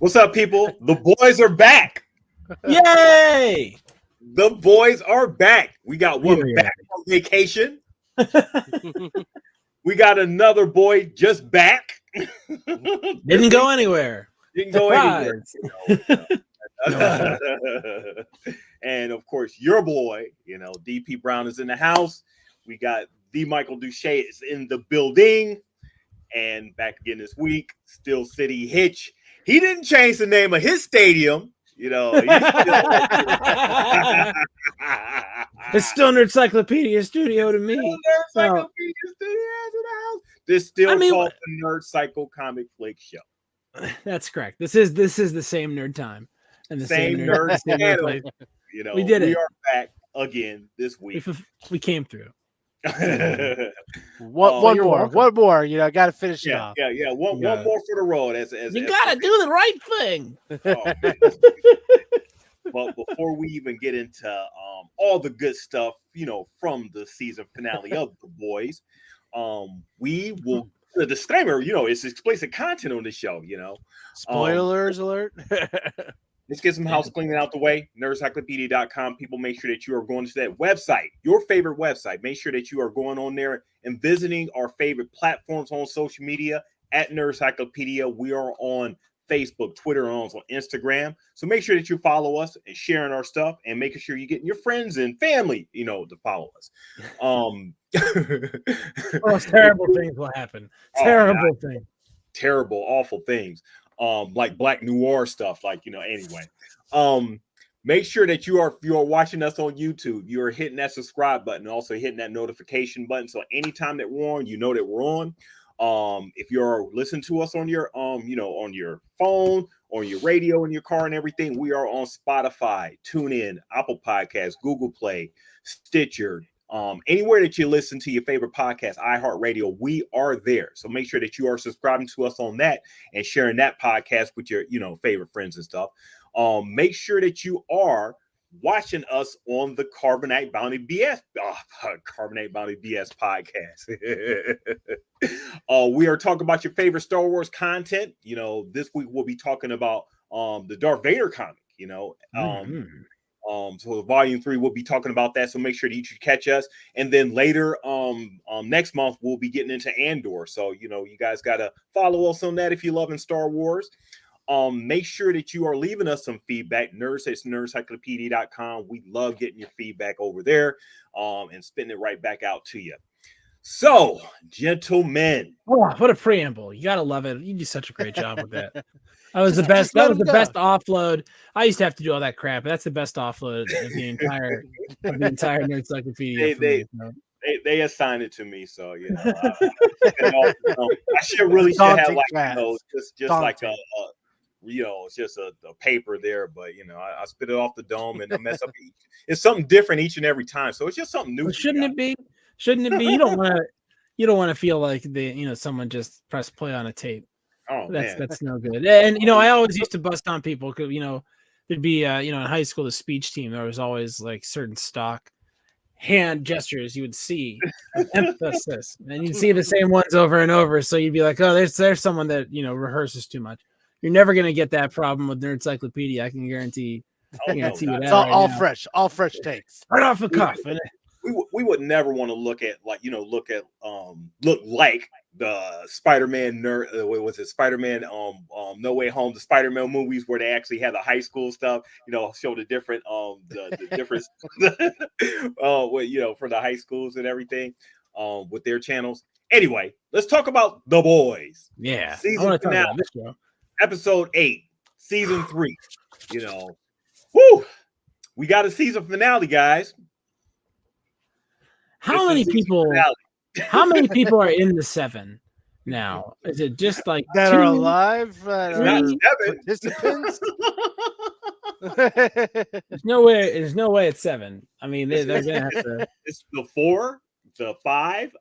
What's up, people? The boys are back. Yay! The boys are back. We got one back on vacation. We got another boy just back. Didn't go anywhere. Didn't go anywhere. And of course, your boy, DP Brown is in the house. We got the Michael Duche is in the building. And back again this week, Steel City Hitch. He didn't change the name of his stadium. It's still an Encyclopedia Studio to me. Encyclopedia Studio in the house. This still called the Nerd Cycle Comic Flick Show. That's correct. This is the same nerd time and the same nerd channel. We did it. We are back again this week. We came through. One more. Got to finish it off. Yeah. One more for the road. You got to do the right thing. But before we even get into all the good stuff, from the season finale of The Boys, we will. The disclaimer, it's explicit content on this show. Spoilers alert. Let's get some house cleaning out the way. Nerdcyclopedia.com. People, make sure that you are going to that website, your favorite website. Make sure that you are going on there and visiting our favorite platforms on social media at Nerdcyclopedia. We are on Facebook, Twitter, and also Instagram. So make sure that you follow us and sharing our stuff and making sure you're getting your friends and family, to follow us. Terrible things will happen. Terrible things. Terrible, awful things. Like Black Noir stuff, anyway. Make sure that if you are watching us on YouTube, you are hitting that subscribe button, also hitting that notification button. So anytime that we're on, that we're on. If you're listening to us on your on your phone, on your radio, in your car and everything, we are on Spotify, TuneIn, Apple Podcasts, Google Play, Stitcher, anywhere that you listen to your favorite podcast, iHeartRadio, we are there. So make sure that you are subscribing to us on that and sharing that podcast with your favorite friends and stuff. Make sure that you are watching us on the Carbonate Bounty BS podcast. We are talking about your favorite Star Wars content. This week we'll be talking about the Darth Vader comic. So volume 3, we'll be talking about that. So make sure that you should catch us. And then later, next month, we'll be getting into Andor. So, you guys got to follow us on that if you're loving Star Wars. Make sure that you are leaving us some feedback. Nerdcyclopedia.com. We love getting your feedback over there and spitting it right back out to you. So, gentlemen. Oh, what a preamble. You got to love it. You do such a great job with that. That was the best. That was the best offload. I used to have to do all that crap, but that's the best offload of the entire Nerdcyclopedia. They assigned it to me, so I should have it's just a paper there, but I spit it off the dome and I mess up. It's something different each and every time, so it's just something new. Well, shouldn't it be? You don't want to feel like someone just pressed play on a tape. Oh, that's no good. And I always used to bust on people because there'd be in high school the speech team, there was always like certain stock hand gestures you would see, emphasis, and you'd see the same ones over and over. So you'd be like, oh, there's someone that rehearses too much. You're never gonna get that problem with Nerdcyclopedia. I can guarantee. You that. It's all fresh takes right off the cuff. We would never want to look like the Spider-Man Spider-Man No Way Home, the Spider-Man movies where they actually had the high school stuff, show the different the difference for the high schools and everything with their channels. Anyway, let's talk about The Boys. Yeah. Season finale, episode 8, season 3. Woo! We got a season finale, guys. How many people are in the 7 now? Is it just like that 2? are alive? Participants? There's no way it's 7. I mean, they're gonna have to. It's the 4, the 5.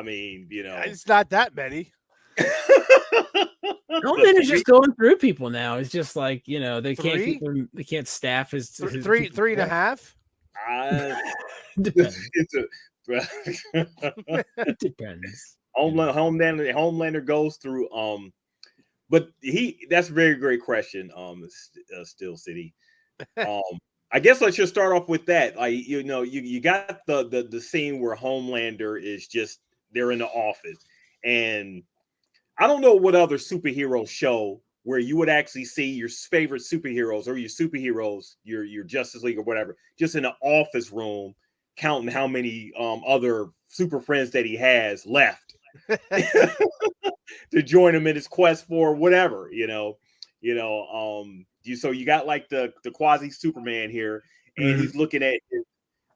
It's not that many. Homelander's just going through people now. It's just like they can't keep them. They can't staff his 3.5. Depends. It depends. Homelander goes through but that's a very great question. Steel City. I guess let's just start off with that. Like, you got the scene where Homelander is just they're in the office, and I don't know what other superhero show where you would actually see your favorite superheroes or your superheroes, your Justice League or whatever, just in an office room, counting how many other super friends that he has left to join him in his quest for whatever, so you got like the quasi Superman here, and he's looking at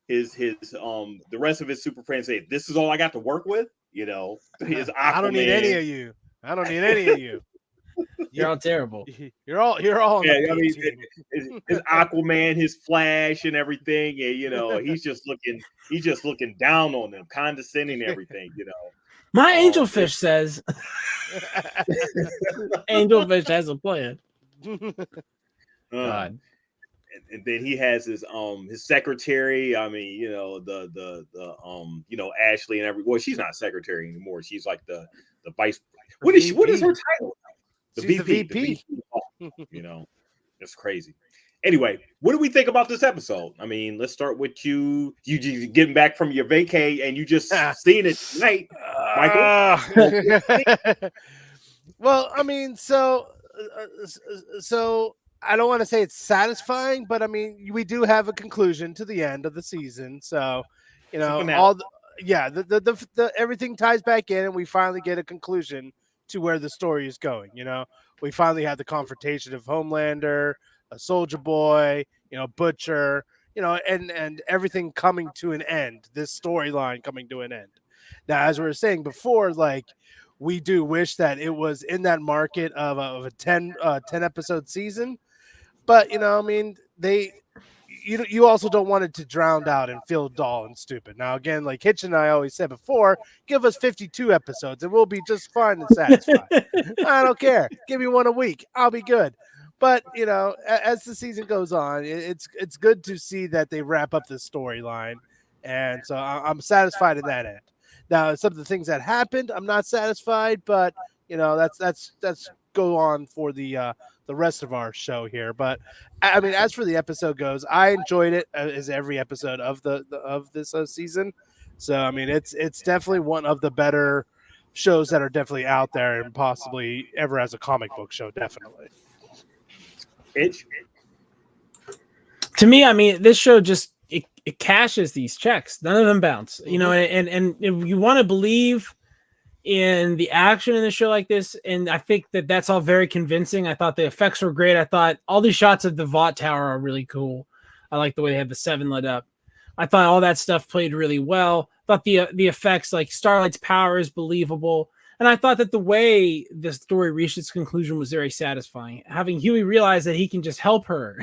his the rest of his super friends say, "This is all I got to work with," his I don't need any Aquaman. of you. I don't need any of you. You're all terrible. You're all on Yeah, the I B mean, team. his Aquaman, his Flash, and everything, and he's just looking down on them, condescending everything. My angelfish says angelfish has a plan. God. And then he has his secretary. I mean, Ashley and well, she's not secretary anymore. She's like the vice. What is her title? She's the VP. It's crazy. Anyway, what do we think about this episode? I mean, let's start with you. You getting back from your vacay and you just seen it tonight, Michael. Well, I mean, so I don't want to say it's satisfying, but I mean, we do have a conclusion to the end of the season. So, the everything ties back in, and we finally get a conclusion to where the story is going. We finally had the confrontation of Homelander, a Soldier Boy, Butcher, and everything coming to an end. This storyline coming to an end. Now, as we were saying before, like, we do wish that it was in that market of a 10 episode season, but I mean, you also don't want it to drown out and feel dull and stupid. Now, again, like Hitch and I always said before, give us 52 episodes and we'll be just fine and satisfied. I don't care. Give me one a week. I'll be good. But, as the season goes on, it's good to see that they wrap up the storyline. And so I'm satisfied in that end. Now, some of the things that happened, I'm not satisfied, but, that's go on for the rest of our show here. But I mean, as for the episode goes, I enjoyed it as every episode of this season. So I mean, it's definitely one of the better shows that are definitely out there and possibly ever as a comic book show. Definitely. To me, I mean, this show just it cashes these checks. None of them bounce. And if you want to believe in the action in the show like this, and I think that's all very convincing. I thought the effects were great. I thought all these shots of the Vought Tower are really cool. I like the way they had the 7 lit up. I thought all that stuff played really well. I thought the effects, like Starlight's power, is believable, and I thought that the way the story reached its conclusion was very satisfying. Having Huey realize that he can just help her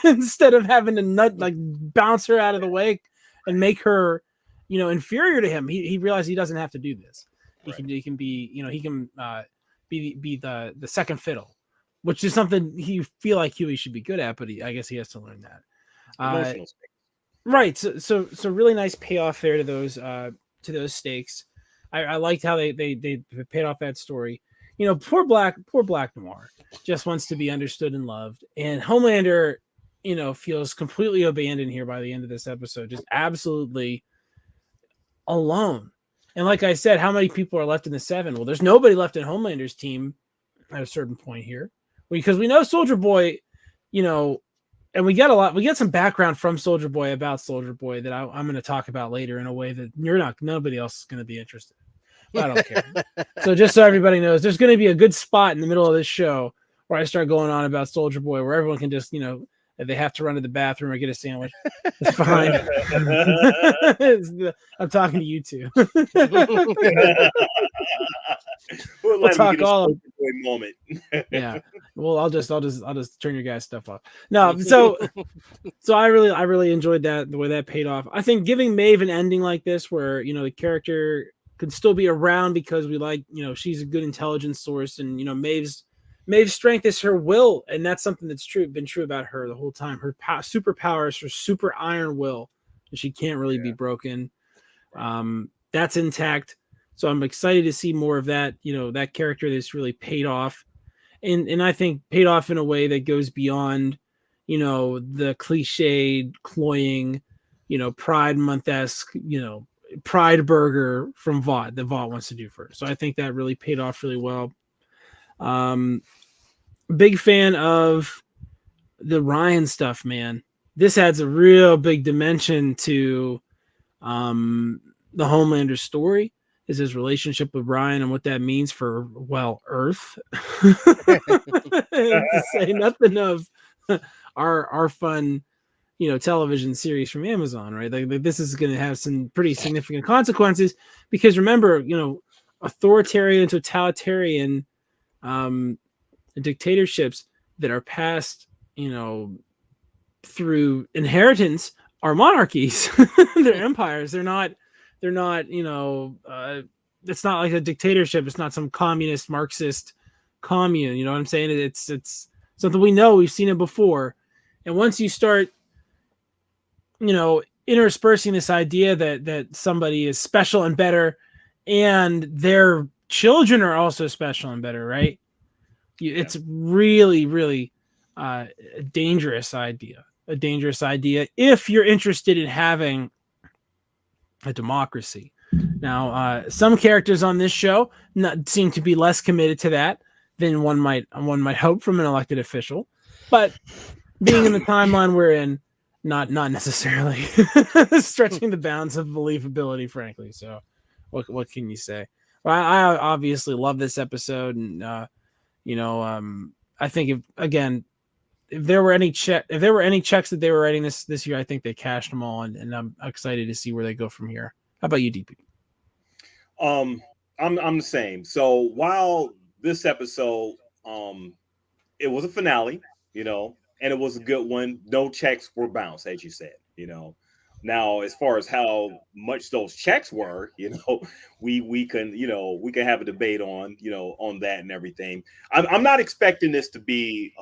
instead of having to bounce her out of the way and make her, inferior to him. He realized he doesn't have to do this. He can be, he can be the second fiddle, which is something he feel like Huey should be good at, but I guess he has to learn that. Emotional stakes. Right. So really nice payoff there to those stakes. I liked how they paid off that story. Poor Black Noir just wants to be understood and loved, and Homelander, feels completely abandoned here by the end of this episode, just absolutely alone. And like I said, how many people are left in the 7? Well, there's nobody left in Homelander's team at a certain point here, because we know Soldier Boy, and we get some background from Soldier Boy about Soldier Boy that I'm going to talk about later in a way that nobody else is going to be interested. But I don't care. So just so everybody knows, there's going to be a good spot in the middle of this show where I start going on about Soldier Boy, where everyone can just, if they have to run to the bathroom or get a sandwich, it's fine. I'm talking to you two. We'll talk all of moment. Yeah. Well, I'll just turn your guys' stuff off. No, so I really enjoyed that, the way that paid off. I think giving Maeve an ending like this, where the character could still be around because we like, she's a good intelligence source, and Maeve's strength is her will, and that's something that's been true about her the whole time. Her superpower is her super iron will, and she can't really be broken. That's intact. So I'm excited to see more of that. That character that's really paid off. and I think paid off in a way that goes beyond, you know, the cliched, cloying, you know, Pride Month-esque, you know, Pride burger from Vought that Vought wants to do first. So I think that really paid off really well. Big fan of the Ryan stuff, man. This adds a real big dimension to the Homelander story, is his relationship with Ryan and what that means for, well, Earth. To say nothing of our fun, you know, television series from Amazon, right? Like this is going to have some pretty significant consequences because remember, you know, authoritarian, totalitarian dictatorships that are passed, you know, through inheritance are monarchies. They're empires. They're not, you know, it's not like a dictatorship. It's not some communist Marxist commune. You know what I'm saying? It's something we know. We've seen it before. And once you start, you know, interspersing this idea that somebody is special and better and their children are also special and better, right? It's really, really a dangerous idea. A dangerous idea if you're interested in having a democracy. Now, some characters on this show seem to be less committed to that than one might hope from an elected official. But being in the timeline we're in, not necessarily stretching the bounds of believability, frankly. So, what can you say? Well, I obviously love this episode, and you know, I think if there were any checks that they were writing this year, I think they cashed them all, and I'm excited to see where they go from here. How about you, DP? I'm the same. So while this episode, it was a finale, you know, and it was a good one. No checks were bounced, as you said, you know. Now, as far as how much those checks were, you know, we can, you know, we can have a debate on, you know, on that and everything. I'm not expecting this to be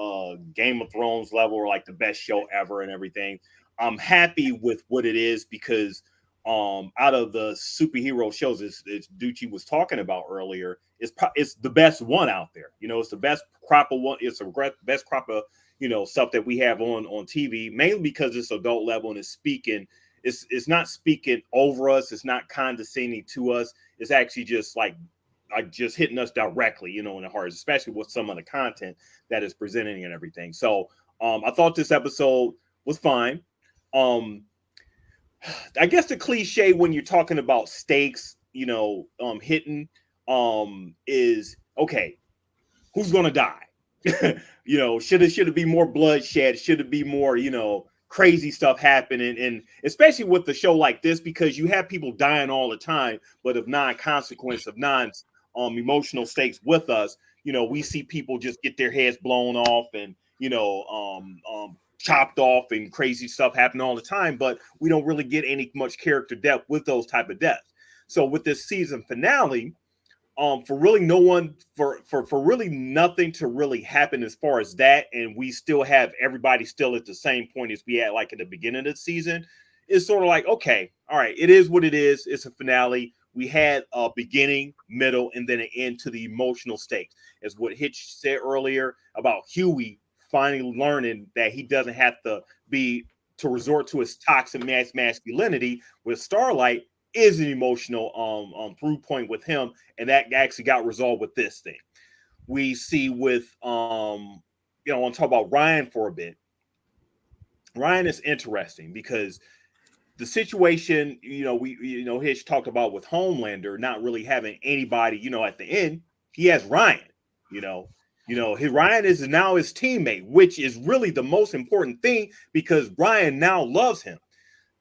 Game of Thrones level or like the best show ever and everything. I'm happy with what it is because out of the superhero shows, it's Ducci was talking about earlier, it's the best one out there. You know, it's the best crop of one. It's the best crop of, you know, stuff that we have on TV, mainly because it's adult level and it's speaking. It's not speaking over us. It's not condescending to us. It's actually just like just hitting us directly, you know, in the heart, especially with some of the content that is presenting and everything. So I thought this episode was fine. I guess the cliche when you're talking about stakes, you know, hitting, is okay. Who's gonna die? You know, should it be more bloodshed? Should it be more, you know, crazy stuff happening? And especially with the show like this, because you have people dying all the time, but of non-consequence, of emotional stakes with us. You know, we see people just get their heads blown off and, you know, chopped off and crazy stuff happen all the time, but we don't really get any much character depth with those type of deaths. So with this season finale, for really no one, for really nothing to really happen as far as that, and we still have everybody still at the same point as we had like at the beginning of the season, it's sort of like, okay, all right, it is what it is. It's a finale. We had a beginning, middle, and then an end to the emotional stakes. As what Hitch said earlier about Huey finally learning that he doesn't have to resort to his toxic masculinity with Starlight is an emotional through point with him, and that actually got resolved with this thing. We see with you know, I want to talk about Ryan for a bit. Ryan is interesting because the situation, you know, Hitch talked about with Homelander not really having anybody, you know, at the end, he has Ryan, you know, Ryan is now his teammate, which is really the most important thing because Ryan now loves him.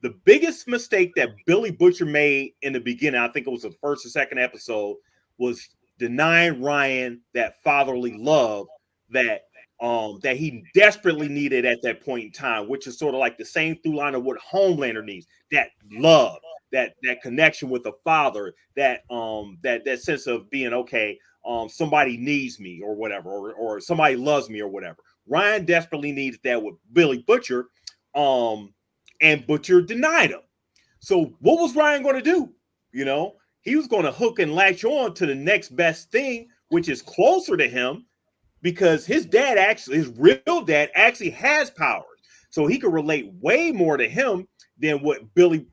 The biggest mistake that Billy Butcher made in the beginning, I think it was the first or second episode, was denying Ryan that fatherly love that that he desperately needed at that point in time, which is sort of like the same through line of what Homelander needs: that love, that connection with a father, that that sense of being okay. Somebody needs me or whatever, or somebody loves me or whatever. Ryan desperately needed that with Billy Butcher, and Butcher denied him. So what was Ryan going to do? You know, he was going to hook and latch on to the next best thing, which is closer to him, because his real dad actually has powers. So he could relate way more to him than what Billy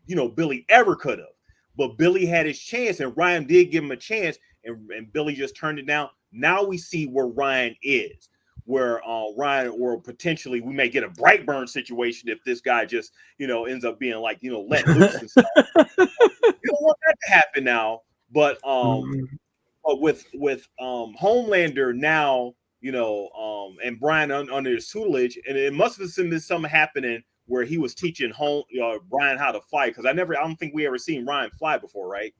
ever could have. But Billy had his chance, and Ryan did give him a chance, and Billy just turned it down. Now we see where Ryan is, where Ryan, or potentially we may get a Brightburn situation if this guy just, ends up being like, let loose and stuff. You don't want that to happen now. But with Homelander now, and Brian under his tutelage, and it must have been something happening where he was teaching Brian how to fly, because I don't think we ever seen Ryan fly before, right?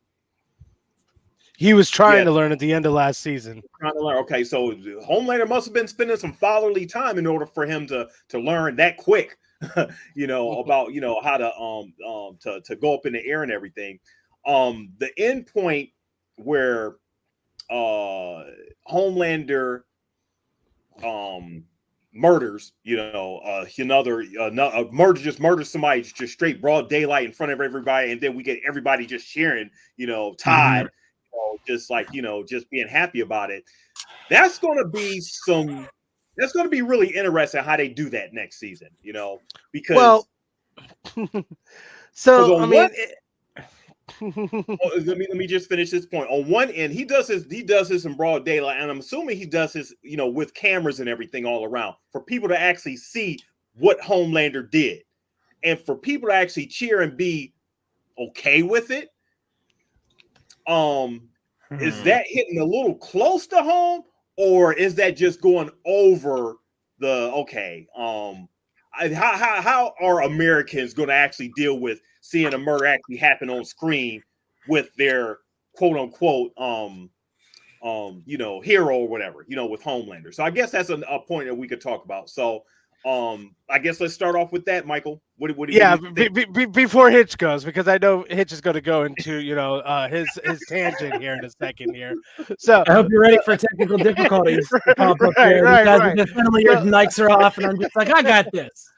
He was trying to learn at the end of last season. Trying to learn. Okay, so Homelander must have been spending some fatherly time in order for him to learn that quick, about how to go up in the air and everything. The end point where Homelander murders, murders somebody just straight broad daylight in front of everybody, and then we get everybody just cheering, Todd, just like, just being happy about it. That's going to be really interesting how they do that next season, because so I mean, let me just finish this point. On one end, he does this in broad daylight, and I'm assuming he does this, with cameras and everything all around for people to actually see what Homelander did, and for people to actually cheer and be okay with it. Is that hitting a little close to home, or is that just going over the okay? How are Americans going to actually deal with seeing a murder actually happen on screen with their quote unquote hero or whatever, with Homelander? So I guess that's a point that we could talk about. So I guess let's start off with that, Michael. What do you think? Before Hitch goes, because I know Hitch is going to go into his tangent here in a second here. So I hope you're ready for technical difficulties. Right. Finally, your mics are off, and I'm just like, I got this.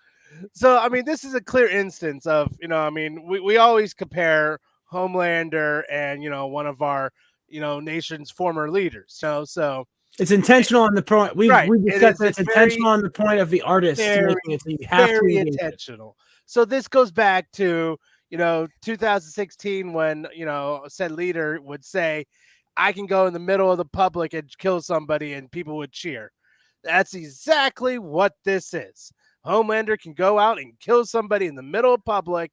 So I mean, this is a clear instance of we always compare Homelander and one of our nation's former leaders. So it's intentional on the point. We've discussed that it's intentional on the point of the artist making it, so you have to be intentional. So this goes back to 2016 when said leader would say, "I can go in the middle of the public and kill somebody, and people would cheer." That's exactly what this is. Homelander can go out and kill somebody in the middle of public,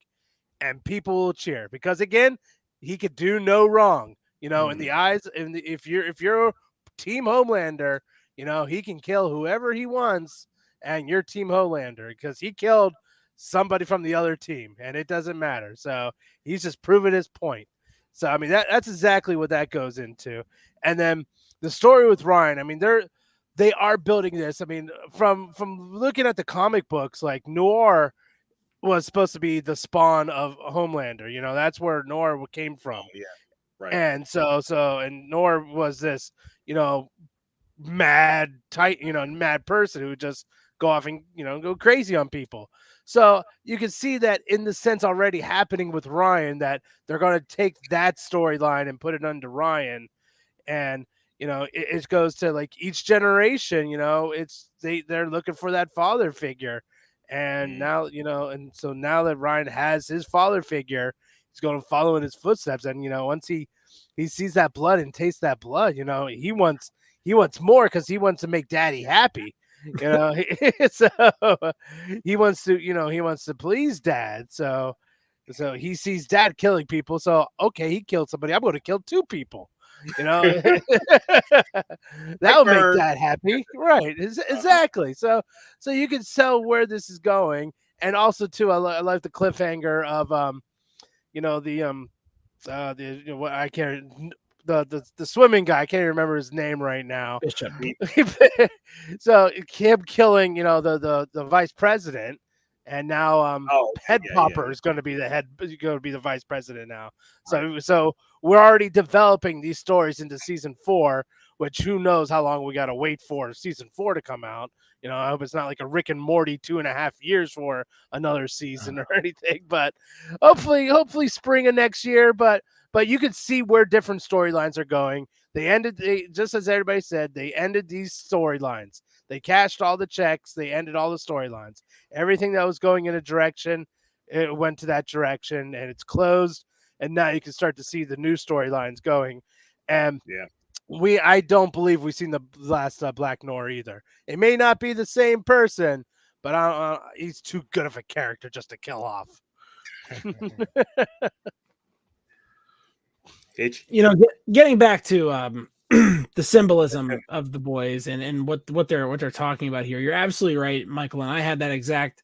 and people will cheer because again, he could do no wrong. In the eyes, if you're Team Homelander, he can kill whoever he wants, and you're Team Homelander because he killed somebody from the other team, and it doesn't matter. So he's just proven his point. So I mean, that's exactly what that goes into. And then the story with Ryan, I mean, they are building this. I mean, from looking at the comic books, like Noir was supposed to be the spawn of Homelander. That's where Noir came from. Oh, yeah. Right. And and Noir was this, mad person who would just go off and, go crazy on people. So you can see that in the sense already happening with Ryan, that they're going to take that storyline and put it under Ryan. And, it goes to like each generation, they're looking for that father figure. And now, and so now that Ryan has his father figure, he's going to follow in his footsteps. And, once he sees that blood and tastes that blood, he wants more because he wants to make daddy happy. So he wants to please dad. So he sees dad killing people. So, okay, he killed somebody. I'm going to kill two people. That would make dad happy. Right. Exactly. So you can tell where this is going. And also too, I like the cliffhanger of, I can't, the swimming guy, I can't remember his name right now. So him killing, the vice president, and now Head Popper is going to be the vice president now. So we're already developing these stories into season 4, which who knows how long we got to wait for season 4 to come out. I hope it's not like a Rick and Morty 2.5 years for another season or anything, but hopefully spring of next year. But but you could see where different storylines are going. They just as everybody said, they ended these storylines. They cashed all the checks. They ended all the storylines. Everything that was going in a direction, it went to that direction, and it's closed. And now you can start to see the new storylines going. And Yeah. I don't believe we've seen the last Black Noir either. It may not be the same person, but he's too good of a character just to kill off. Hitch. You know, getting back to the symbolism of the boys and what they're talking about here. You're absolutely right, Michael. And I had that exact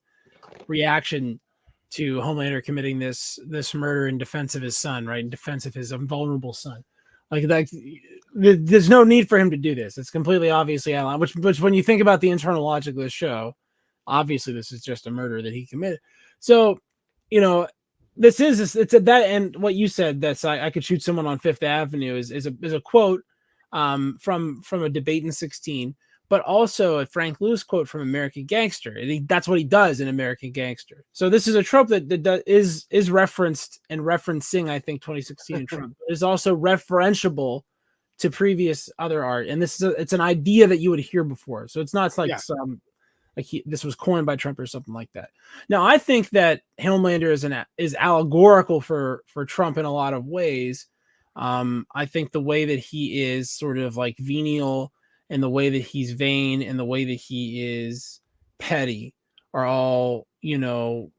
reaction to Homelander committing this murder in defense of his son, right? In defense of his vulnerable son. Like there's no need for him to do this. It's completely obviously outlined. Which when you think about the internal logic of the show, obviously this is just a murder that he committed. So, you know, it's at that end. What you said, that's I could shoot someone on Fifth Avenue is a quote from a debate in 16, but also a Frank Lewis quote from American Gangster. That's what he does in American Gangster. So this is a trope that is referenced and referencing, I think, 2016 in Trump. Is also referentiable to previous other art, and it's an idea that you would hear before. So it's not like this was coined by Trump or something like that. Now, I think that Homelander is allegorical for Trump in a lot of ways. I think the way that he is sort of like venial, and the way that he's vain, and the way that he is petty are all, you know,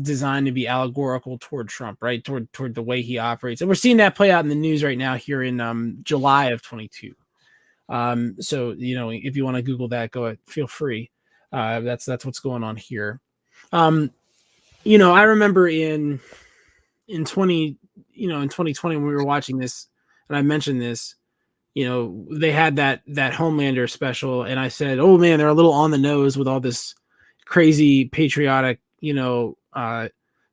designed to be allegorical toward Trump, right? Toward the way he operates. And we're seeing that play out in the news right now here in July of 22. So, you know, if you want to Google that, go ahead, feel free. That's what's going on here. You know, I remember in 2020 when we were watching this, and I mentioned this, you know, they had that Homelander special, and I said, oh man, they're a little on the nose with all this crazy patriotic, you know,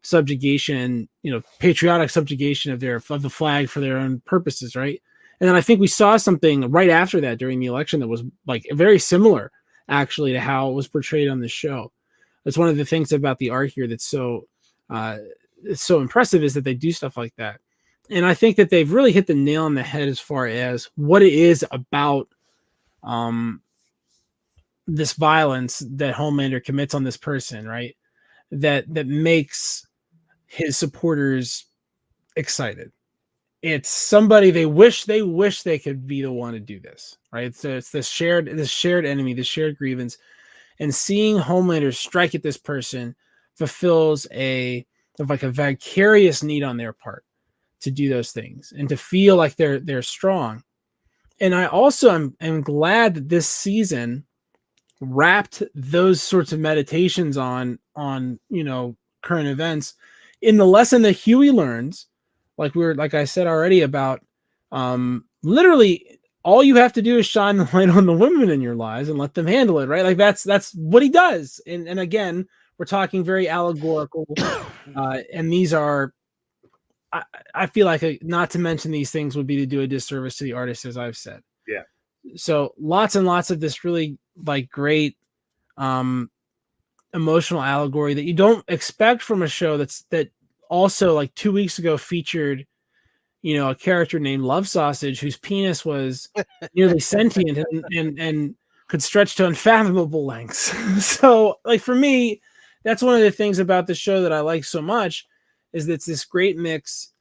subjugation, you know, patriotic subjugation of the flag for their own purposes, right? And then I think we saw something right after that during the election that was like very similar, actually, to how it was portrayed on the show. That's one of the things about the art here that's so it's so impressive, is that they do stuff like that. And I think that they've really hit the nail on the head as far as what it is about this violence that Homelander commits on this person, right? That makes his supporters excited. It's somebody they wish they could be the one to do this, right? So it's this shared enemy, this shared grievance, and seeing Homelander strike at this person fulfills a vicarious need on their part to do those things and to feel like they're strong. And I also am glad that this season wrapped those sorts of meditations on you know, current events in the lesson that Huey learns, like I said already, about literally all you have to do is shine the light on the women in your lives and let them handle it, right? Like that's what he does. And again, we're talking very allegorical, and these are, I feel like not to mention these things would be to do a disservice to the artist, as I've said. Yeah. So lots and lots of this really like great emotional allegory that you don't expect from a show that also, like 2 weeks ago, featured, you know, a character named Love Sausage whose penis was nearly sentient and could stretch to unfathomable lengths. So like for me, that's one of the things about the show that I like so much, is that it's this great mix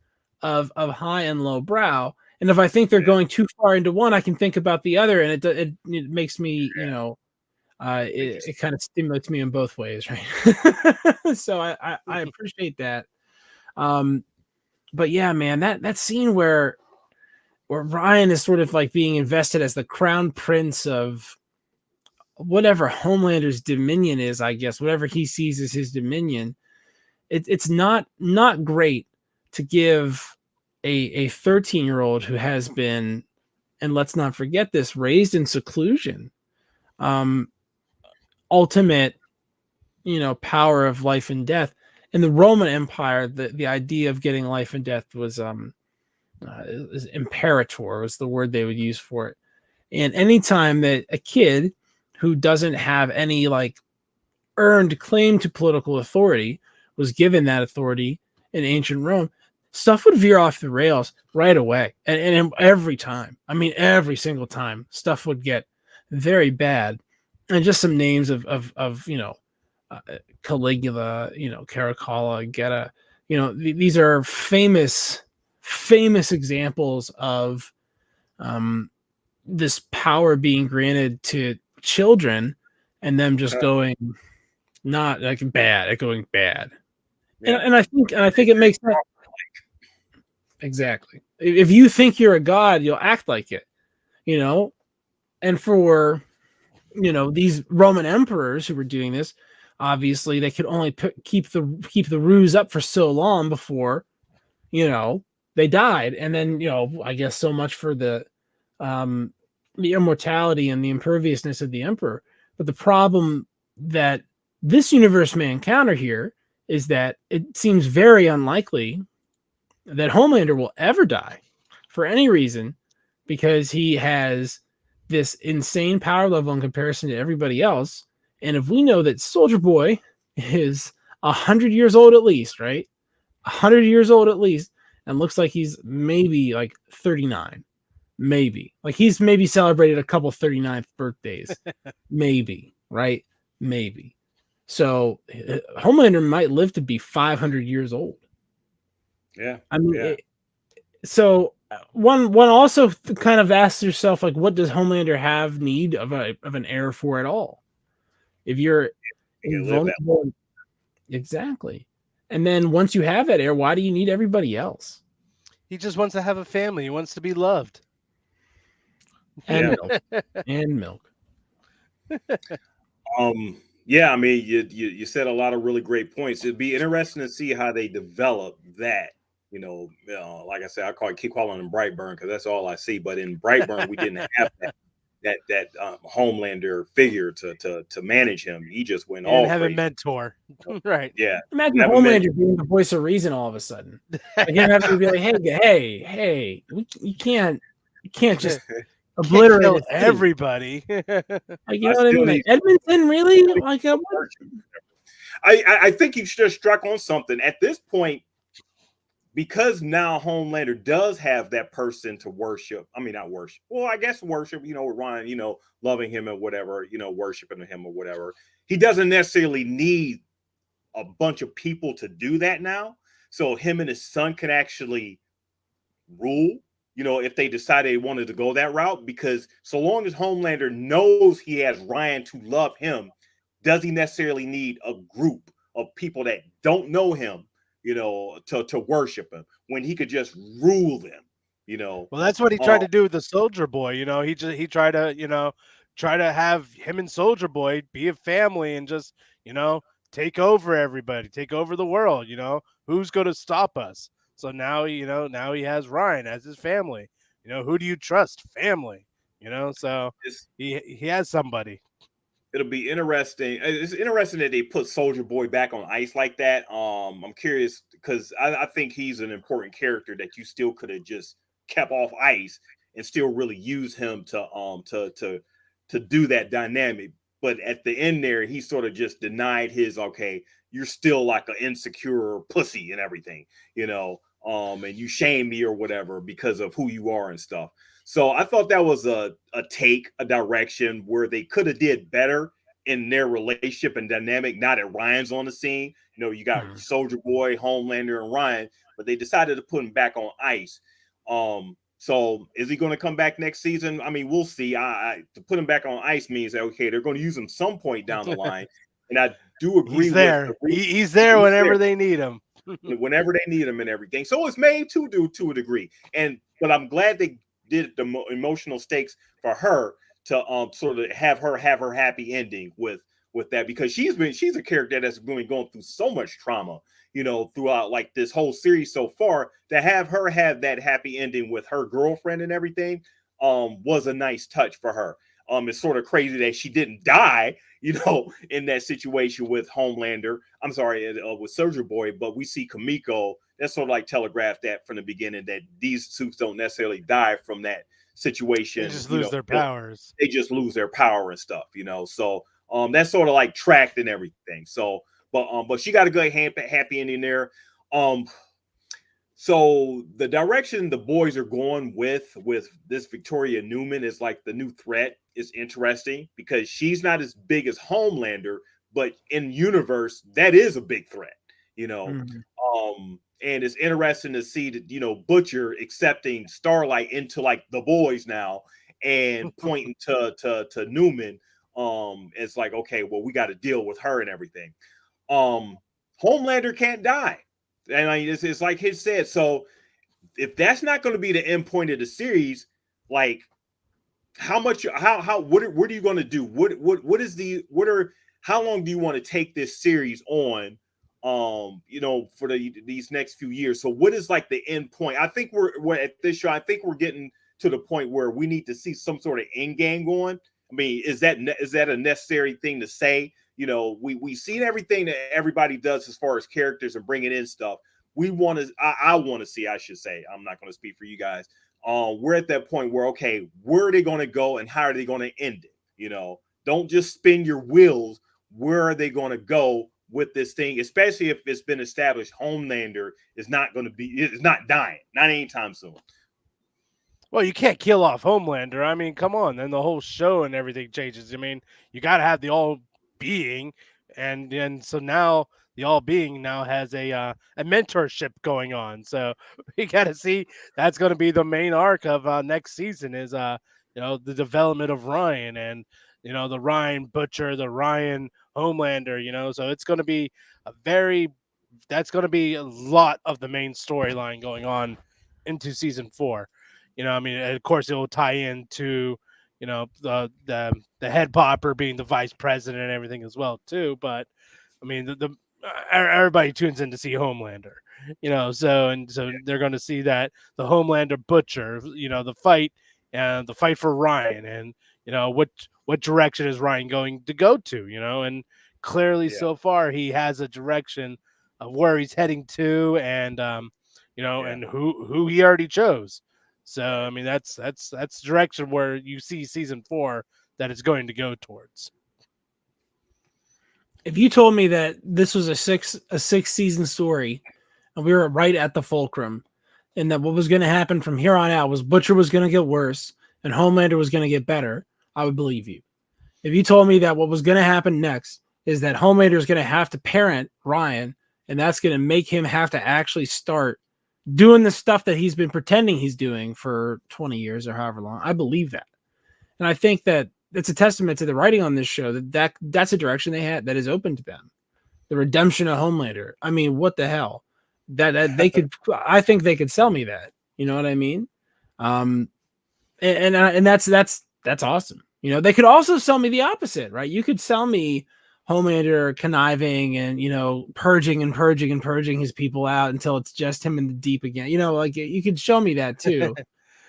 of high and low brow. And if I think they're going too far into one, I can think about the other, and it makes me, you know, it kind of stimulates me in both ways, right? So I appreciate that. But yeah, man, that scene where Ryan is sort of like being invested as the crown prince of whatever Homelander's dominion is, I guess, whatever he sees as his dominion. It's not great to give a 13-year-old who has been, and let's not forget this, raised in seclusion, ultimate, you know, power of life and death. In the Roman Empire, the idea of getting life and death was imperator was the word they would use for it. And anytime that a kid who doesn't have any like earned claim to political authority was given that authority in ancient Rome, stuff would veer off the rails right away. And every time, I mean, every single time, stuff would get very bad. And just some names of Caligula, Caracalla, Geta, these are famous examples of this power being granted to children and them just going not like bad, going bad. Yeah. And I think it makes sense. Exactly. If you think you're a god, you'll act like it, And for these Roman emperors who were doing this, obviously they could only keep the ruse up for so long before they died. And then I guess so much for the immortality and the imperviousness of the emperor. But the problem that this universe may encounter here is that it seems very unlikely that Homelander will ever die for any reason, because he has this insane power level in comparison to everybody else. And if we know that Soldier Boy is 100 years old at least, right? 100 years old at least, and looks like he's maybe like 39. Maybe. Like he's maybe celebrated a couple 39th birthdays. Maybe, right? Maybe. So Homelander might live to be 500 years old. Yeah. I mean, so one also kind of asks yourself, like, what does Homelander have need of an heir for at all? If you're vulnerable, exactly. And then once you have that heir, why do you need everybody else? He just wants to have a family. He wants to be loved. And milk. And milk. Yeah, I mean, you said a lot of really great points. It'd be interesting to see how they develop that. Like I said, keep calling him Brightburn because that's all I see. But in Brightburn, we didn't have that Homelander figure to manage him. He just went all have crazy. A mentor, right? Yeah. Imagine Homelander being the voice of reason all of a sudden. Like him having to be like, hey, you can't just obliterate everybody. Like, you know what I mean? Like, Edmonton, really? Like, I think you just struck on something at this point, because now Homelander does have that person to worship. I mean, not worship. Well, I guess worship, with Ryan, loving him or whatever, worshiping him or whatever. He doesn't necessarily need a bunch of people to do that now. So him and his son can actually rule, if they decide they wanted to go that route, because so long as Homelander knows he has Ryan to love him, does he necessarily need a group of people that don't know him, to worship him, when he could just rule them, Well, that's what he tried to do with the Soldier Boy. He tried to have him and Soldier Boy be a family and just, take over everybody, take over the world. Who's going to stop us? So now, now he has Ryan as his family. Who do you trust? Family. So he has somebody. It'll be interesting. It's interesting that they put Soldier Boy back on ice like that. I'm curious because I think he's an important character that you still could have just kept off ice and still really use him to do that dynamic. But at the end there, he sort of just denied his, okay, you're still like an insecure pussy and everything, and you shame me or whatever because of who you are and stuff. So I thought that was a direction where they could have did better in their relationship and dynamic. Not that Ryan's on the scene. You got Soldier Boy, Homelander, and Ryan, but they decided to put him back on ice. So is he going to come back next season? I mean, we'll see. To put him back on ice means that, okay, they're going to use him some point down the line. And I do agree he's there. He's there whenever they need him. Whenever they need him and everything. So it's made to a degree. But I'm glad they did the emotional stakes for her to sort of have her happy ending with that, because she's a character that's been going through so much trauma, throughout like this whole series so far. To have her have that happy ending with her girlfriend and everything was a nice touch for her. It's sort of crazy that she didn't die, in that situation with Homelander. I'm sorry, with Soldier Boy, but we see Kamiko. That's sort of like telegraphed that from the beginning, that these suits don't necessarily die from that situation. They just lose their powers. They just lose their power and stuff, So that's sort of like tracked and everything. So, but she got a good happy ending there. So the direction the boys are going with this Victoria Newman is like the new threat is interesting because she's not as big as Homelander, but in universe that is a big threat, you know. And it's interesting to see that, you know, Butcher accepting Starlight into like the boys now and pointing to Newman. It's like, okay, well, we got to deal with her and everything. Homelander can't die. And it's like he said. So if that's not going to be the end point of the series, like how what are you going to do? How long do you want to take this series on? You know, for these next few years. So what is like the end point? I think we're at this show. I think we're getting to the point where we need to see some sort of end game going. I mean, is that a necessary thing to say? You know, we've seen everything that everybody does as far as characters and bringing in stuff. We want to, I want to see, I should say, I'm not going to speak for you guys. We're at that point where, okay, where are they going to go and how are they going to end it? You know, don't just spin your wheels. Where are they going to go with this thing, especially if it's been established Homelander is not dying, not anytime soon. Well, you can't kill off Homelander. I mean, come on. Then the whole show and everything changes. I mean, you got to have the all being, and so now the all being now has a mentorship going on. So we got to see that's going to be the main arc of next season is you know, the development of Ryan and, you know, the Ryan Butcher, the Ryan Homelander. You know, so it's going to be that's going to be a lot of the main storyline going on into season 4. You know, I mean, of course, it will tie into, you know, the head popper being the vice president and everything as well too. But I mean, everybody tunes in to see Homelander, you know, so they're going to see that the Homelander Butcher, you know, the fight for Ryan, and you know what direction is Ryan going to go to, you know, and clearly so far he has a direction of where he's heading to, and you know, and who he already chose. So I mean, that's the direction where you see season 4 that it's going to go towards. If you told me that this was a six season story, and we were right at the fulcrum, and that what was going to happen from here on out was Butcher was going to get worse and Homelander was going to get better, I would believe you. If you told me that what was going to happen next is that Homelander is going to have to parent Ryan, and that's going to make him have to actually start doing the stuff that he's been pretending he's doing for 20 years or however long, I believe that. And I think that it's a testament to the writing on this show that's a direction they had that is open to them. The redemption of Homelander. I mean, what the hell? That they could, I think they could sell me that. You know what I mean? And that's awesome. You know, they could also sell me the opposite, right? You could sell me Homelander conniving and, you know, purging his people out until it's just him in the deep again. You know, like you could show me that too.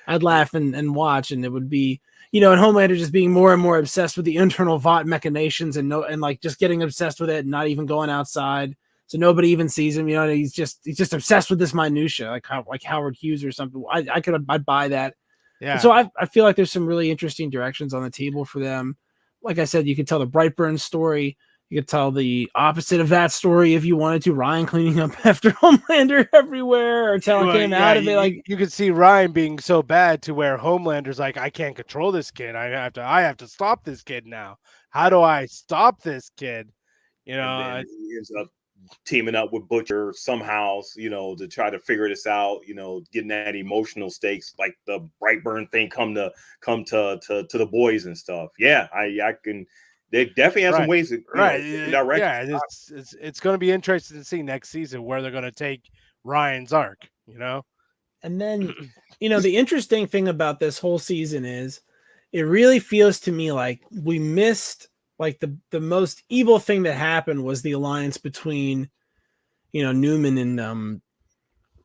I'd laugh and watch, and it would be, you know, and Homelander just being more and more obsessed with the internal Vought machinations and like just getting obsessed with it and not even going outside. So nobody even sees him. You know, he's just obsessed with this minutia, like Howard Hughes or something. I'd buy that. Yeah. And so I feel like there's some really interesting directions on the table for them. Like I said, you could tell the Brightburn story. You could tell the opposite of that story if you wanted to. Ryan cleaning up after Homelander everywhere, or telling him out of it. Like you could see Ryan being so bad to where Homelander's like, I can't control this kid. I have to stop this kid now. How do I stop this kid? You know, and then he ends up teaming up with Butcher somehow, you know, to try to figure this out, you know, getting that emotional stakes, like the Brightburn thing come to the boys and stuff. Yeah, I can. They definitely have some ways to direct. Yeah, it's going to be interesting to see next season where they're going to take Ryan's arc, you know. And then, you know, the interesting thing about this whole season is it really feels to me like we missed, like the most evil thing that happened was the alliance between, you know, Newman and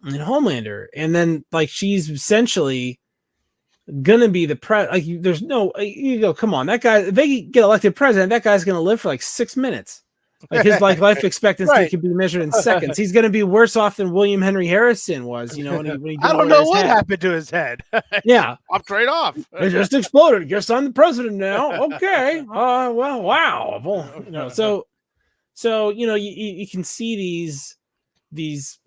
Homelander. And then like she's essentially gonna be the like there's no, you go, come on, that guy, if they get elected president, that guy's gonna live for like 6 minutes. Like his life expectancy can be measured in seconds. He's gonna be worse off than William Henry Harrison was, you know, when he I don't know what happened to his head. Yeah. Popped right off. It just exploded. Guess I'm the president now. Okay. Well, wow. Well, you know, so you know, you can see these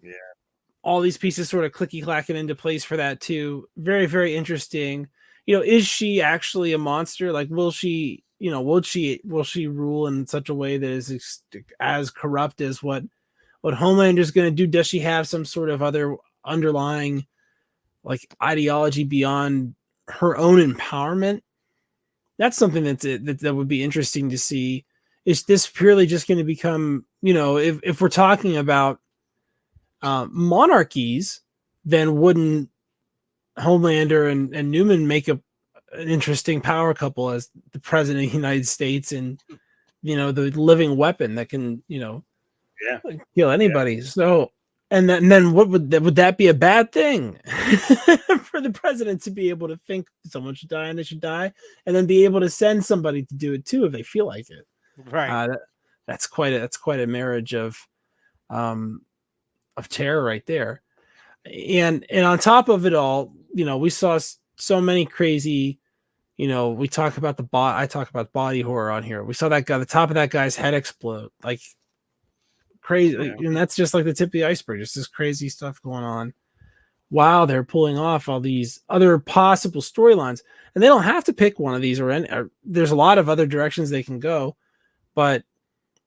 all these pieces sort of clicky clacking into place for that too. Very, very interesting. Is she actually a monster? Like, will she rule in such a way that is as corrupt as what Homelander's going to do? Does she have some sort of other underlying like ideology beyond her own empowerment? That's something that would be interesting to see. Is this purely just going to become, if we're talking about monarchies, then wouldn't Homelander and Newman make an interesting power couple as the president of the United States and, the living weapon that can, kill anybody. Yeah. So, and then what would that be a bad thing for the president to be able to think someone should die and they should die, and then be able to send somebody to do it too if they feel like it. Right. That's quite a marriage of terror right there. And on top of it all, we saw so many crazy, we talk about I talk about body horror on here. We saw that guy, the top of that guy's head explode, like crazy. Yeah. And that's just like the tip of the iceberg. Just this crazy stuff going on. Wow, they're pulling off all these other possible storylines, and they don't have to pick one of these or there's a lot of other directions they can go. But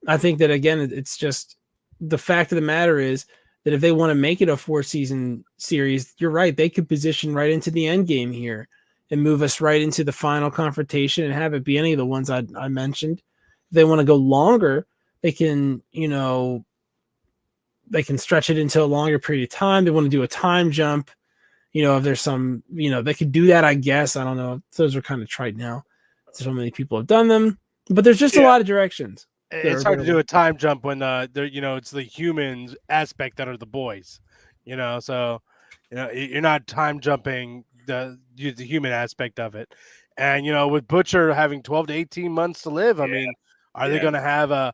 I think that, again, it's just the fact of the matter is that if they want to make it a 4-season series, you're right. They could position right into the end game here and move us right into the final confrontation and have it be any of the ones I mentioned. If they want to go longer, they can, they can stretch it into a longer period of time. They want to do a time jump. If there's some, they could do that, I guess. I don't know. Those are kind of trite now. So many people have done them, but there's just a lot of directions. It's hard to do a time jump when it's the humans aspect that are the boys, so you're not time jumping the human aspect of it. And with Butcher having 12 to 18 months to live, I mean, are they going to have a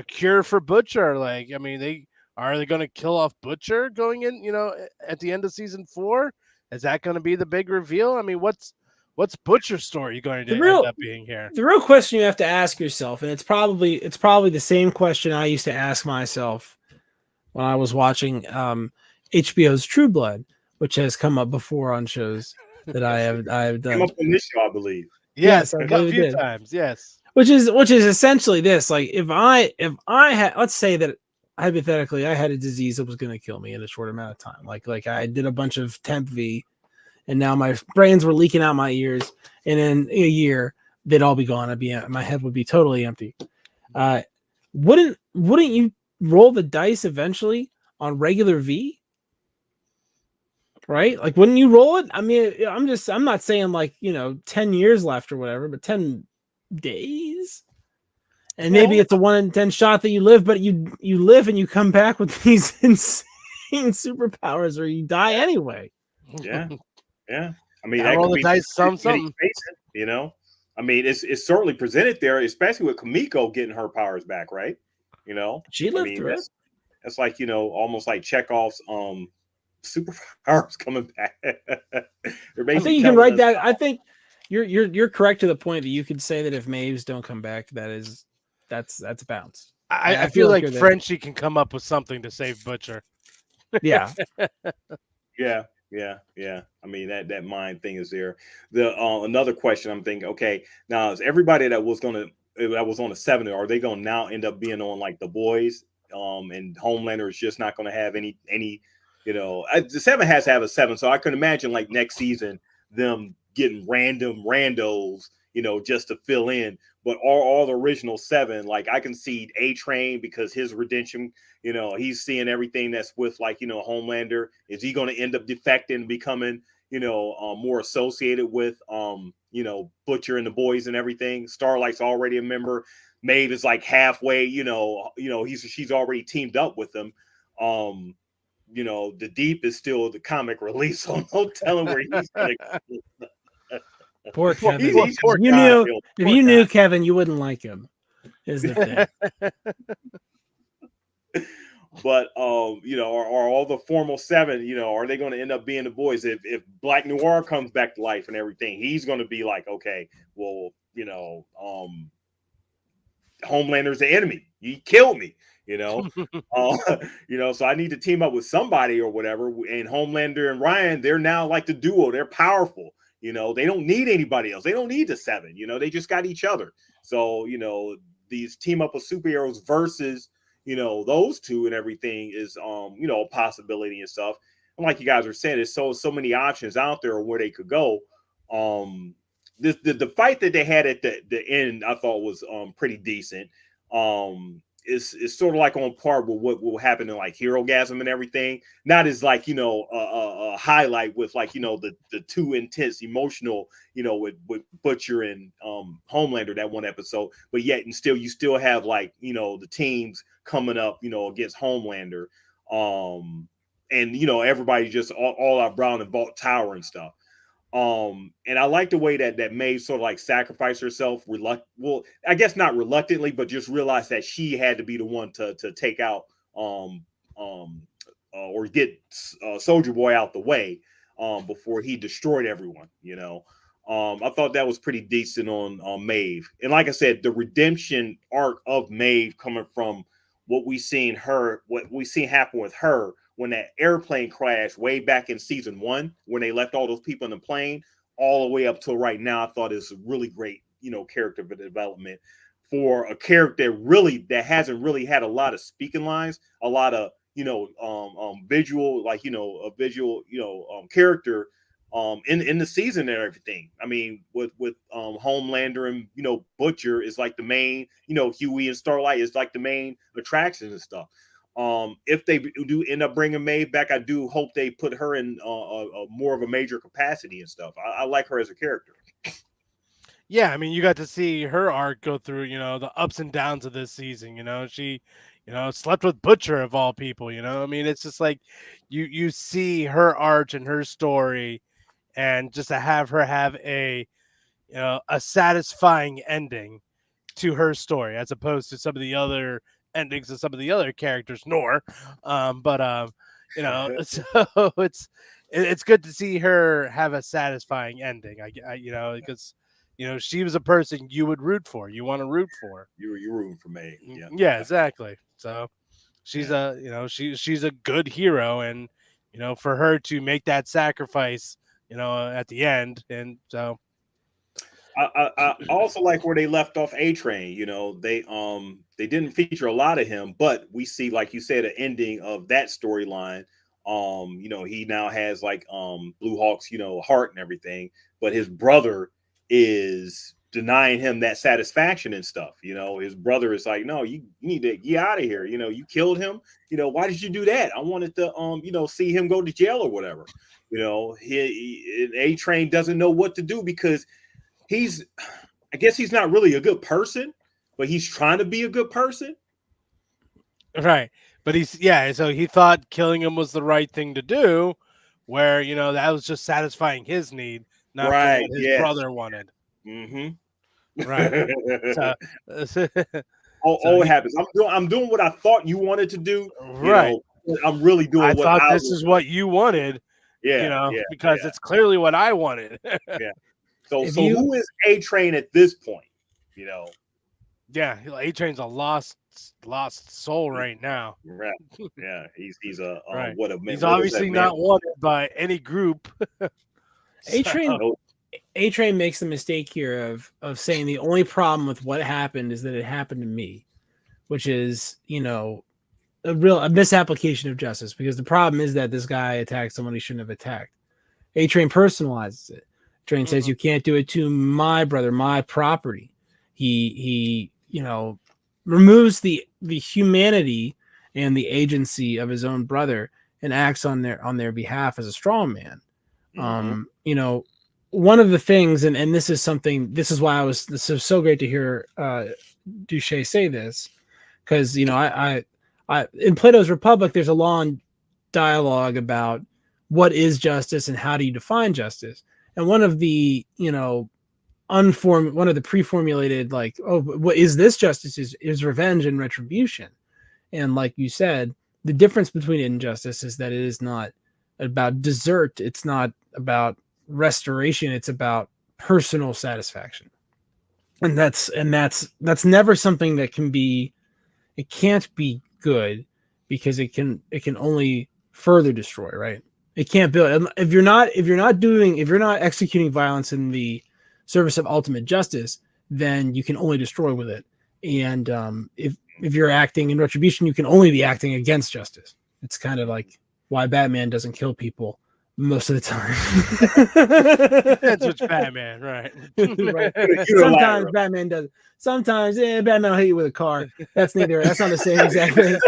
cure for Butcher? Like, I mean, are they going to kill off Butcher going in, at the end of season 4? Is that going to be the big reveal? I mean, what's Butcher's story going to end up being here? The real question you have to ask yourself, and it's probably the same question I used to ask myself when I was watching HBO's True Blood, which has come up before on shows that I have done. Came up on this show, I believe. Yes, a few times. Yes. Which is essentially this: like, if I had, let's say that hypothetically I had a disease that was going to kill me in a short amount of time, like I did a bunch of temp V, and now my brains were leaking out my ears, and in a year they'd all be gone. My head would be totally empty. Wouldn't you roll the dice eventually on regular V? Right? Like, wouldn't you roll it? I mean, I'm not saying like, 10 years left or whatever, but 10 days. And maybe it's a 1 in 10 shot that you live, but you live and you come back with these insane superpowers, or you die anyway. Yeah. Yeah. I mean, roll the dice something. I mean, it's certainly presented there, especially with Kamiko getting her powers back, right? She lived through it. It's like, almost like Chekhov's superpowers coming back. I think you can write that. I think you're correct to the point that you could say that if Maves don't come back, that's a bounce. I feel like Frenchie can come up with something to save Butcher. Yeah. Yeah. I mean, that mind thing is there. The another question I'm thinking, okay, now is everybody that was on the 7, are they going to now end up being on like The Boys? And Homelander is just not going to have any. The 7 has to have a 7, so I can imagine like next season them getting random randos, just to fill in. But all the original 7, like I can see A-Train because his redemption, he's seeing everything that's with like, Homelander. Is he going to end up defecting and becoming, more associated with, Butcher and the boys and everything? Starlight's already a member. Maeve is like halfway, she's already teamed up with them. The Deep is still the comic release, so no telling where he's going to. Poor Kevin. If you knew Kevin, you wouldn't like him. Is the thing. But are all the formal 7, are they going to end up being the boys? If Black Noir comes back to life and everything, he's going to be like, okay, well, Homelander's the enemy. He killed me. you know. uh, so I need to team up with somebody or whatever. And Homelander and Ryan, they're now like the duo. They're powerful. They don't need anybody else. They don't need the seven. They just got each other. So these team up of superheroes versus those two and everything is a possibility and stuff. And like you guys were saying, there's so many options out there where they could go. The fight that they had at the end, I thought was pretty decent. It's sort of like on par with what will happen in like Hero Gasm and everything. Not as like a highlight with like the too intense emotional with Butcher and Homelander that one episode, but yet and still you still have like the teams coming up against Homelander, and everybody just all out Brown and Vault Tower and stuff. And I like the way that Maeve sort of like sacrificed herself, well, I guess not reluctantly, but just realized that she had to be the one to take out or get Soldier Boy out the way before he destroyed everyone. I thought that was pretty decent on Maeve, and like I said, the redemption arc of Maeve coming from what we seen happen with her when that airplane crashed way back in season 1, when they left all those people in the plane, all the way up till right now. I thought it's a really great, character development for a character that hasn't really had a lot of speaking lines, a lot of, visual, like, a visual, character in the season and everything. I mean, with Homelander and Butcher is like the main, Huey and Starlight is like the main attractions and stuff. If they do end up bringing Maeve back, I do hope they put her in a more of a major capacity and stuff. I like her as a character. Yeah, I mean, you got to see her arc go through, the ups and downs of this season. She, slept with Butcher of all people. I mean, it's just like you see her arc and her story, and just to have her have a satisfying ending to her story, as opposed to some of the other endings of some of the other characters, so it's good to see her have a satisfying ending. Because she was a person you would root for. You want to root for. You're rooting for Maeve. Yeah. Yeah, exactly. So she's she's a good hero, and for her to make that sacrifice, at the end, and so. I also like where they left off A-Train. They didn't feature a lot of him, but we see, like you said, an ending of that storyline. He now has like Blue Hawk's heart and everything, but his brother is denying him that satisfaction and stuff. His brother is like, no, you need to get out of here. You killed him. Why did you do that? I wanted to see him go to jail or whatever. A-Train doesn't know what to do because I guess he's not really a good person, but he's trying to be a good person. Right. But so he thought killing him was the right thing to do, where, that was just satisfying his need, not right, what his brother wanted. Mm-hmm. Right. It happens. I'm doing what I thought you wanted to do. Right. I'm really doing I thought this is what you wanted. Because it's clearly what I wanted. Yeah. So who is A-Train at this point? Yeah, A-Train's a lost soul right now. Right. Yeah, he's a right. What a man. He's obviously not wanted by any group. A-Train makes the mistake here of saying the only problem with what happened is that it happened to me, which is a misapplication of justice, because the problem is that this guy attacked someone he shouldn't have attacked. A-Train personalizes it. Train says you can't do it to my brother, my property. He removes the humanity and the agency of his own brother and acts on their behalf as a strong man. Mm-hmm. One of the things, and this is why this is so great to hear Duche say this, because I in Plato's Republic there's a long dialogue about what is justice and how do you define justice. And one of the, pre-formulated, like, oh, what is this justice is revenge and retribution. And like you said, the difference between injustice is that it is not about desert. It's not about restoration. It's about personal satisfaction. And that's never something that can't be good because it can only further destroy, right? It can't build. If you're not executing violence in the service of ultimate justice, then you can only destroy with it. And if you're acting in retribution, you can only be acting against justice. It's kind of like why Batman doesn't kill people most of the time. That's what's Batman, right? Right. Sometimes Batman does. Sometimes, Batman will hit you with a car. That's not the same exact thing.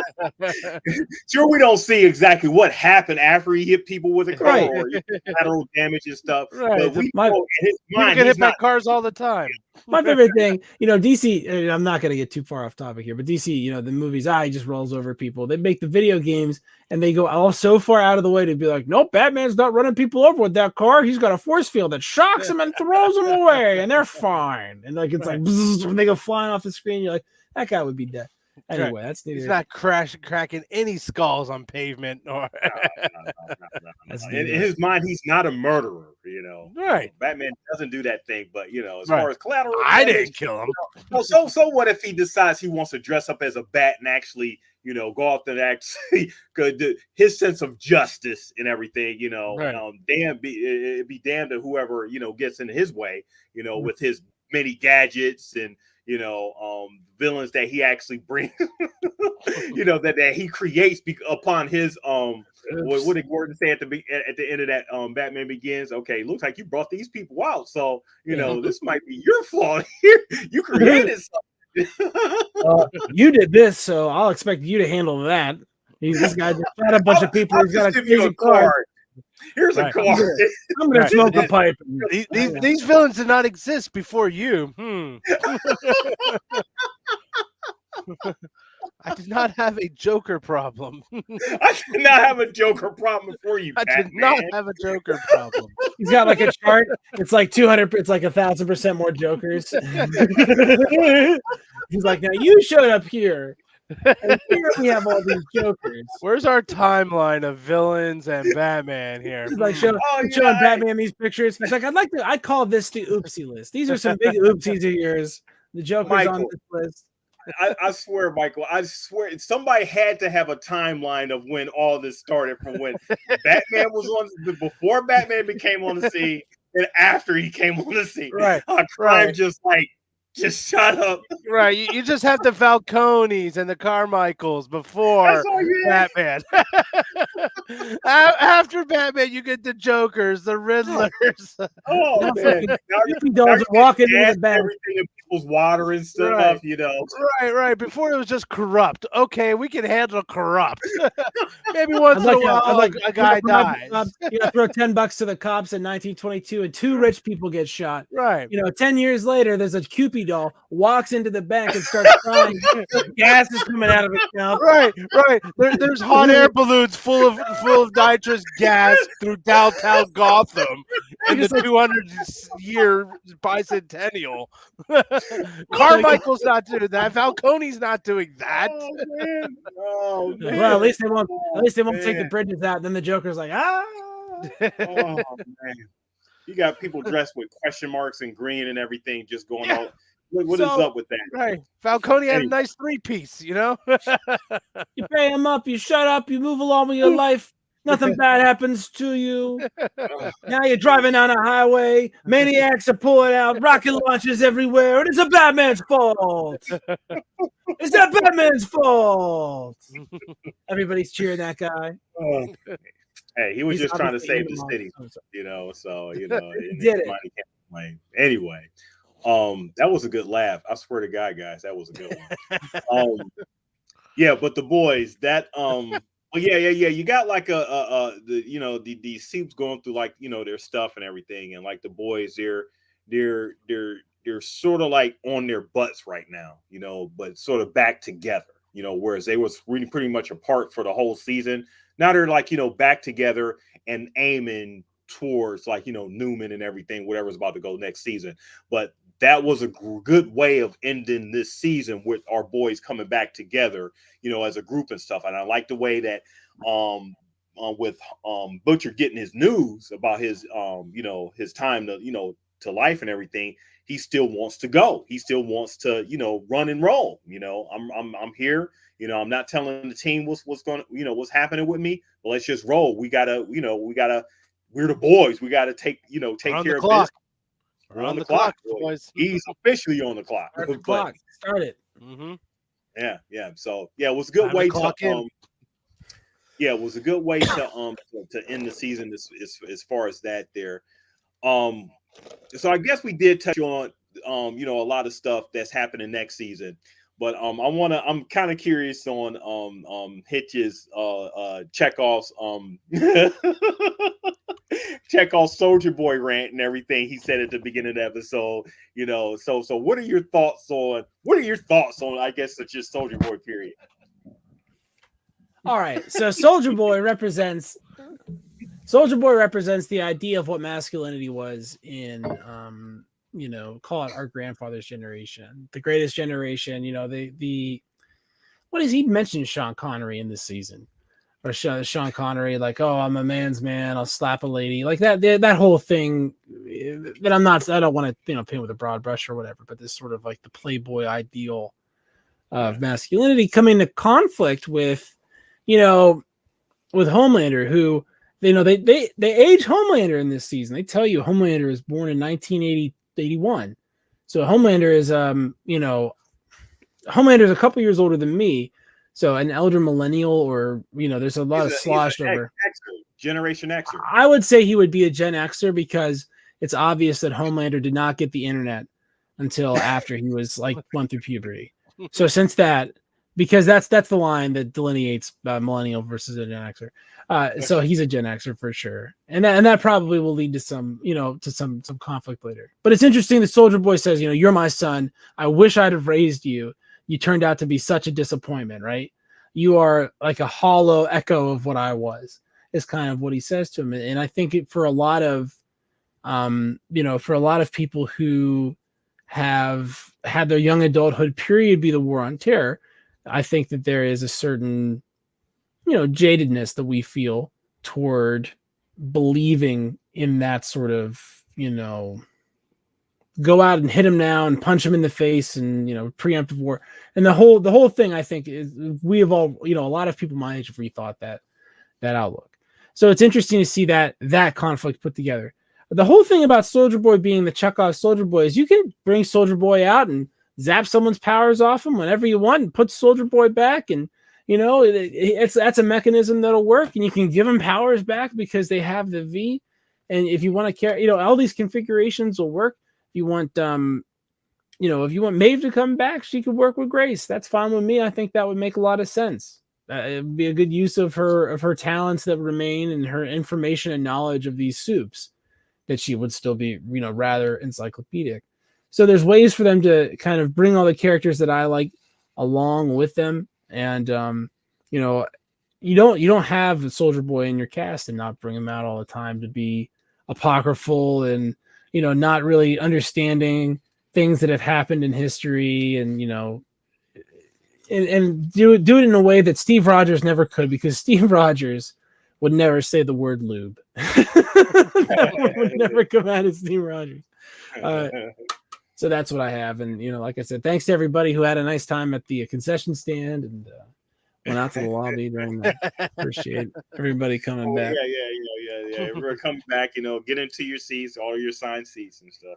Sure, we don't see exactly what happened after he hit people with a car Right. or collateral damage and stuff. Right. But we know in his People mind, get hit he's by not. cars all the time. My favorite thing, DC, and I'm not going to get too far off topic here, but DC, the movies, he just rolls over people. They make the video games and they go all so far out of the way to be like, nope, Batman's not running people over with that car. He's got a force field that shocks them and throws them away, and they're fine. And like it's like bzzz, when they go flying off the screen, you're like, that guy would be dead. Anyway, that's neither. He's not cracking any skulls on pavement or. No. In his mind, he's not a murderer. Right? Batman doesn't do that thing, but as far as collateral, I didn't kill him. So what if he decides he wants to dress up as a bat and actually, go off and actually his sense of justice and everything, it'd be damned to whoever gets in his way, with his many gadgets and villains that he actually brings, that he creates upon his what did Gordon say at the end of that Batman Begins? Okay, looks like you brought these people out, so this might be your fault here. You created something. You did this, so I'll expect you to handle that. This guy just shot a bunch of people. He's got a crazy card. Here's a card. I'm gonna smoke a pipe. These villains did not exist before you. I did not have a Joker problem. I did not have a Joker problem before you. I Batman. did not have a Joker problem. He's got like a chart. It's like 200. It's like 1,000% more Jokers. He's like, now you showed up here. And here we have all these Jokers. Where's our timeline of villains and Batman here? He's like showing Batman these pictures. He's like, I call this the oopsie list. These are some big oopsies of yours. The Joker's on this list. I swear, Michael, somebody had to have a timeline of when all this started, from when Batman was before Batman became on the scene and after he came on the scene. Right. Crime just shut up. Right. You just have the Falcones and the Carmichaels before Batman. After Batman, you get the Jokers, the Riddlers. Oh, man. Now walking into the back. Everything in people's water and stuff, Right. Before it was just corrupt. Okay, we can handle corrupt. Maybe once in a while a guy dies. Throw $10 to the cops in 1922 and 2 rich people get shot. Right. 10 years later, there's a Cupid doll walks into the bank and starts crying. Gas is coming out of his mouth. Right. There's hot air balloons full of nitrous gas through downtown Gotham in the 200-year bicentennial. Carmichael's not doing that. Falcone's not doing that. Oh, man. Well, at least they won't take the bridges out. Then the Joker's like, Oh, man. You got people dressed with question marks and green and everything just going on. What is up with that? Right. Falcone had a nice 3-piece, You pay him up, you shut up, you move along with your life. Nothing bad happens to you. Now you're driving down a highway. Maniacs are pulling out rocket launchers everywhere. And it's a Batman's fault. It's that Batman's fault. Everybody's cheering that guy. Hey, he was just trying to save the city, so he did it. Can't complain. Anyway, that was a good laugh. I swear to God, guys, that was a good one. But the boys, that you got like these soups going through like their stuff and everything, and like the boys, they're sort of like on their butts right now, but sort of back together, whereas they was really pretty much apart for the whole season. Now they're like, back together and aiming towards like, Newman and everything, whatever's about to go next season. But that was a good way of ending this season with our boys coming back together, as a group and stuff. And I like the way that with Butcher getting his news about his, his time to, to life and everything, he still wants to go. He still wants to, run and roll. I'm here. I'm not telling the team what's going to, what's happening with me, but let's just roll. We're the boys. We gotta take care of business. We're on the clock, boys. He's officially on the clock. Start the clock. Start it. Mm-hmm. Yeah. So yeah, it was a good way to it was a good way to end the season as far as that there. So I guess we did touch on a lot of stuff that's happening next season. But I'm kind of curious on Hitch's Chekhov's Chekhov's Soldier Boy rant and everything he said at the beginning of the episode. So what are your thoughts on I guess it's just Soldier Boy period? All right, so Soldier Boy represents the idea of what masculinity was in call it our grandfather's generation, the greatest generation. The what is he mentioned Sean Connery in this season, or Sean Connery like, oh, I'm a man's man, I'll slap a lady, like that whole thing. That I don't want to paint with a broad brush or whatever, but this sort of like the Playboy ideal of masculinity coming to conflict with Homelander, who they age Homelander in this season. They tell you Homelander was born in 1981. So Homelander is Homelander's a couple years older than me. So an elder millennial, or there's a lot of sloshed over. Generation Xer. I would say he would be a Gen Xer because it's obvious that Homelander did not get the internet until after he was like went through puberty. So since that, because that's the line that delineates millennial versus a Gen Xer. So he's a Gen Xer for sure, and that probably will lead to some some conflict later. But it's interesting that Soldier Boy says, you're my son. I wish I'd have raised you. You turned out to be such a disappointment, right? You are like a hollow echo of what I was. Is kind of what he says to him, and I think for a lot of people who have had their young adulthood period be the war on terror, I think that there is a certain, jadedness that we feel toward believing in that sort of, go out and hit him now and punch him in the face and, preemptive war. And the whole thing, I think, is we have all, a lot of people my age have rethought that outlook. So it's interesting to see that conflict put together. The whole thing about Soldier Boy being the Chekhov Soldier Boy is you can bring Soldier Boy out and zap someone's powers off him whenever you want and put Soldier Boy back, and that's a mechanism that'll work, and you can give them powers back because they have the V. And if you want to carry, all these configurations will work. If you want if you want Maeve to come back, she could work with Grace. That's fine with me. I think that would make a lot of sense. It would be a good use of her talents that remain and her information and knowledge of these soups, that she would still be rather encyclopedic. So there's ways for them to kind of bring all the characters that I like along with them. And, you don't have a Soldier Boy in your cast and not bring him out all the time to be apocryphal and, not really understanding things that have happened in history, and, and do it in a way that Steve Rogers never could, because Steve Rogers would never say the word lube. That would never come out of Steve Rogers. So that's what I have. And, like I said, thanks to everybody who had a nice time at the concession stand and went out to the lobby during that. Appreciate everybody coming back. Yeah. Everybody coming back, get into your seats, all your assigned seats and stuff.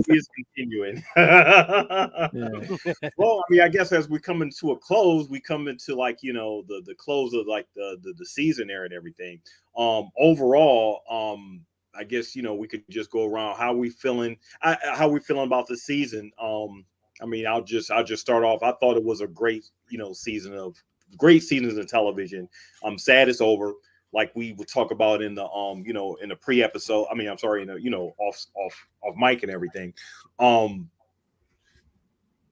Is continuing. Well, I guess as we come into a close, we come into the close of the season there and everything. Overall, I guess we could just go around how we feeling about the season. I'll just start off. I thought it was a great great seasons of television. I'm sad it's over. Like we would talk about in the in the pre-episode. I'm sorry, in the off mic and everything.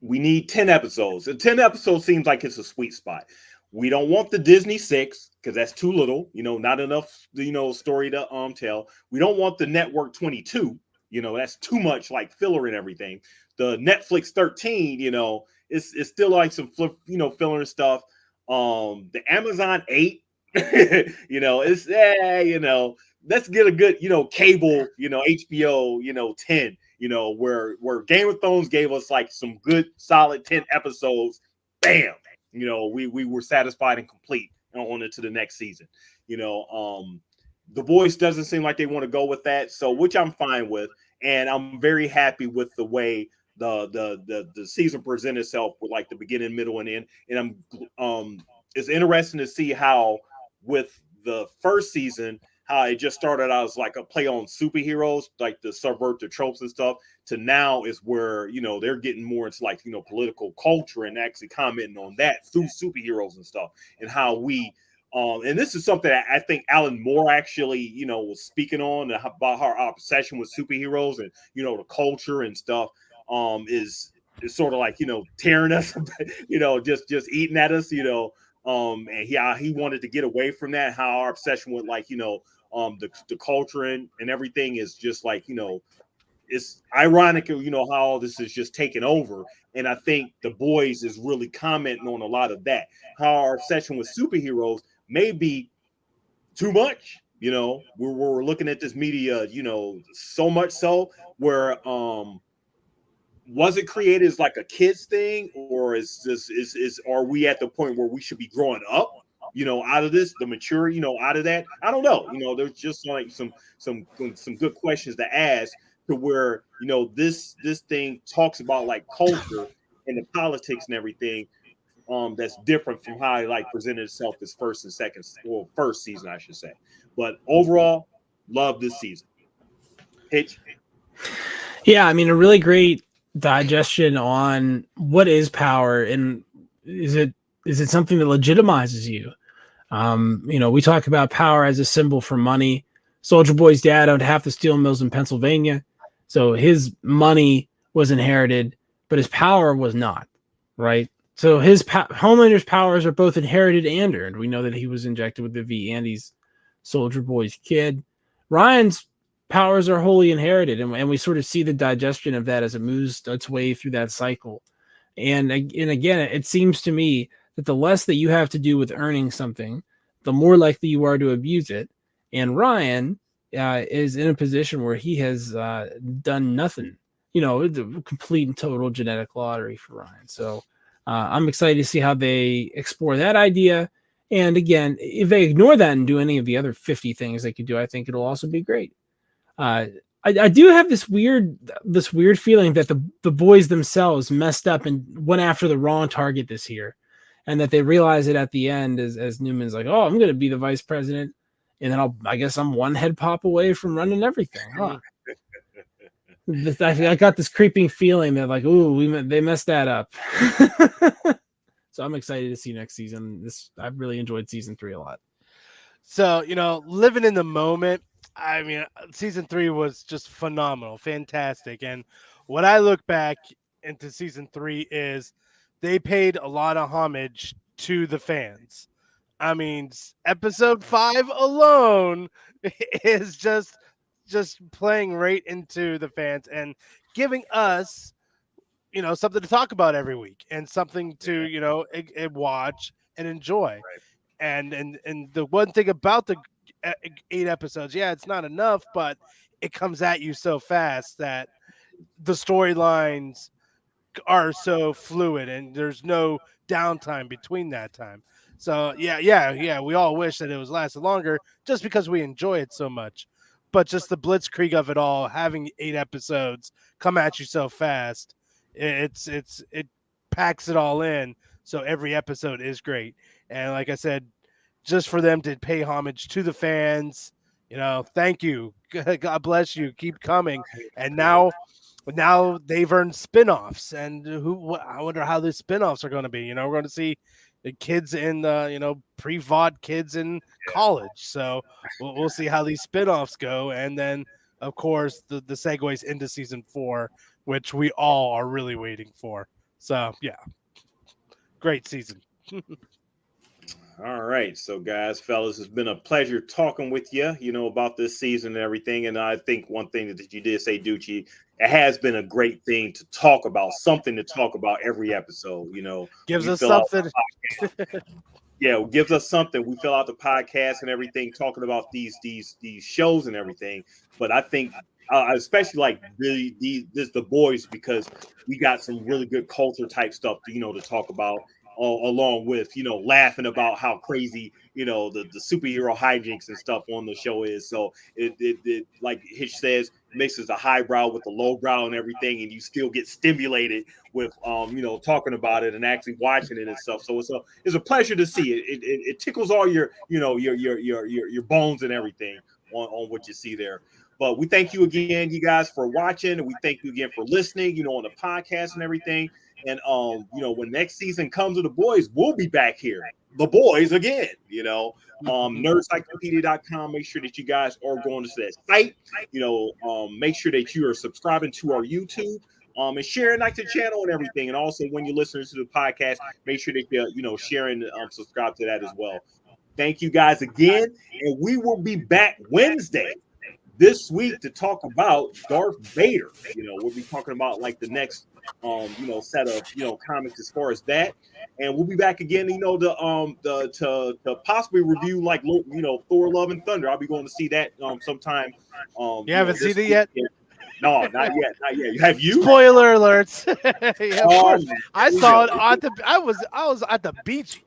We need 10 episodes. And 10 episodes seems like it's a sweet spot. We don't want the Disney 6 because that's too little, not enough, story to tell. We don't want the Network 22, that's too much like filler and everything. The Netflix 13, it's still like some filler and stuff. The Amazon 8, it's let's get a good, cable, HBO, 10, where Game of Thrones gave us like some good solid 10 episodes. Bam. We were satisfied and complete and on into the next season. The Boys doesn't seem like they want to go with that, so which I'm fine with, and I'm very happy with the way the season presented itself with like the beginning, middle, and end. And it's interesting to see how with the first season, how it just started out as like a play on superheroes, like to subvert the tropes and stuff, to now is where they're getting more into like political culture and actually commenting on that through superheroes and stuff, and how we and this is something that I think Alan Moore actually was speaking on about our obsession with superheroes and the culture and stuff is sort of like tearing us just eating at us and he wanted to get away from that, how our obsession with like the culture and everything is just like it's ironic how all this is just taken over. And I think The Boys is really commenting on a lot of that, how our obsession with superheroes may be too much. We're looking at this media so much so where was it created as like a kids thing, or are we at the point where we should be growing up out of this, the mature out of that? I don't know. There's just like some good questions to ask, to where this thing talks about like culture and the politics and everything that's different from how it like presented itself as first and second, well, first season I should say. But overall, love this season. Hitch. Yeah, I mean, a really great digestion on what is power, and is it something that legitimizes you? We talk about power as a symbol for money. Soldier Boy's dad owned half the steel mills in Pennsylvania, so his money was inherited, but his power was not, right? So his Homelander's powers are both inherited and earned. We know that he was injected with the V. Andy's Soldier Boy's kid. Ryan's powers are wholly inherited, and we sort of see the digestion of that as it moves its way through that cycle. And again, it seems to me that the less that you have to do with earning something, the more likely you are to abuse it. And Ryan is in a position where he has done nothing. The complete and total genetic lottery for Ryan. So I'm excited to see how they explore that idea. And again, if they ignore that and do any of the other 50 things they could do, I think it'll also be great. I do have this weird feeling that the Boys themselves messed up and went after the wrong target this year, and that they realize it at the end as Newman's like, oh, I'm going to be the vice president, and then I guess I'm one head pop away from running everything. Huh? I got this creeping feeling that like, ooh, they messed that up. So I'm excited to see next season. I really enjoyed season 3 a lot. So, living in the moment, I mean, season 3 was just phenomenal, fantastic. And what I look back into season 3 is they paid a lot of homage to the fans. I mean, episode 5 alone is just playing right into the fans and giving us, something to talk about every week and something to, watch and enjoy. And the one thing about the 8 episodes, yeah, it's not enough, but it comes at you so fast that the storylines are so fluid and there's no downtime between that time. So yeah, we all wish that it was lasted longer just because we enjoy it so much. But just the blitzkrieg of it all, having 8 episodes come at you so fast, it packs it all in. So every episode is great. And like I said, just for them to pay homage to the fans, thank you. God bless you. Keep coming. And now they've earned spin-offs, and I wonder how the spin-offs are going to be. We're going to see the kids in the pre-vod kids in college. So we'll see how these spin-offs go, and then of course the segues into season 4, which we all are really waiting for. So yeah, great season. All right, so guys, fellas, it's been a pleasure talking with you, about this season and everything. And I think one thing that you did say, Ducci, it has been a great thing to talk about, something to talk about every episode. Gives We us fill out something. Yeah, it gives us something. We fill out the podcast and everything, talking about these shows and everything. But I think, I especially like really the boys, because we got some really good culture type stuff to, to talk about, along with laughing about how crazy the superhero hijinks and stuff on the show is. So it like Hitch says, mixes the highbrow with the lowbrow and everything, and you still get stimulated with talking about it and actually watching it and stuff. So it's a pleasure to see it. It tickles all your your bones and everything on what you see there. But we thank you again, you guys, for watching, and we thank you again for listening, on the podcast and everything. And when next season comes of the boys, we'll be back here, the boys again. Nerdcyclopedia.com. Make sure that you guys are going to that site. Make sure that you are subscribing to our YouTube. And sharing like the channel and everything. And also, when you're listening to the podcast, make sure that you're sharing, subscribe to that as well. Thank you guys again, and we will be back Wednesday this week to talk about Darth Vader. We'll be talking about like the next set of comics as far as that, and we'll be back again. To possibly review like Thor: Love and Thunder. I'll be going to see that sometime. You haven't seen it yet? No, not yet. Have you? Spoiler alerts. Yeah, of course. I saw it at the. I was at the beach.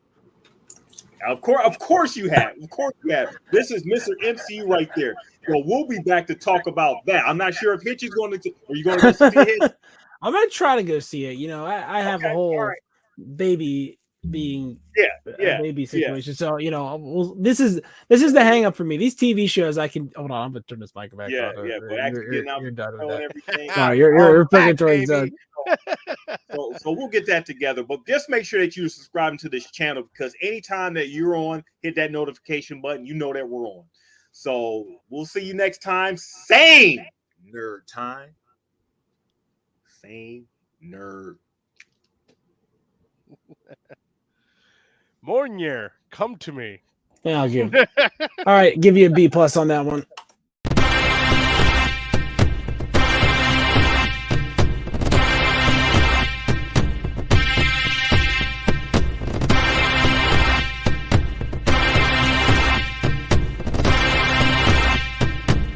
Of course you have. Of course you have. This is Mr. MCU right there. So we'll be back to talk about that. I'm not sure if Hitch is going to. Are you going to go see Hitch? I'm gonna try to go see it. I have a whole baby being baby situation. So this is the hang up for me. These TV shows I can hold on. I'm gonna turn this mic back on. But actually you're done with that. Everything. Sorry, you're purgatory zone. So we'll get that together. But just make sure that you're subscribing to this channel, because anytime that you're on, hit that notification button. You know that we're on. So we'll see you next time. Same nerd time. Same nerd. Mornier, come to me. Yeah, I'll give. All right, give you a B+ on that one.